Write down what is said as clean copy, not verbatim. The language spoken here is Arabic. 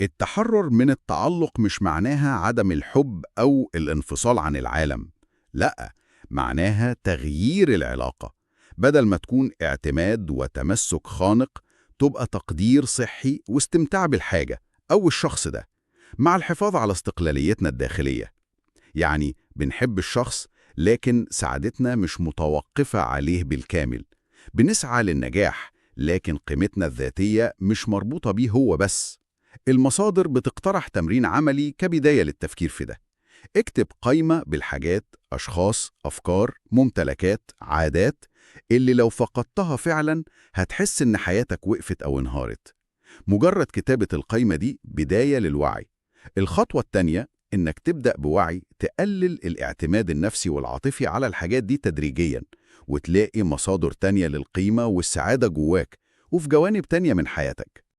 التحرر من التعلق مش معناها عدم الحب أو الانفصال عن العالم، لأ، معناها تغيير العلاقة. بدل ما تكون اعتماد وتمسك خانق، تبقى تقدير صحي واستمتاع بالحاجة أو الشخص ده، مع الحفاظ على استقلاليتنا الداخلية. يعني بنحب الشخص، لكن سعادتنا مش متوقفة عليه بالكامل. بنسعى للنجاح، لكن قيمتنا الذاتية مش مربوطة بيه هو بس. المصادر بتقترح تمرين عملي كبداية للتفكير في ده. اكتب قائمة بالحاجات، أشخاص، أفكار، ممتلكات، عادات اللي لو فقدتها فعلا هتحس إن حياتك وقفت أو انهارت. مجرد كتابة القائمة دي بداية للوعي. الخطوة التانية إنك تبدأ بوعي تقلل الاعتماد النفسي والعاطفي على الحاجات دي تدريجياً، وتلاقي مصادر تانية للقيمة والسعادة جواك وفي جوانب تانية من حياتك.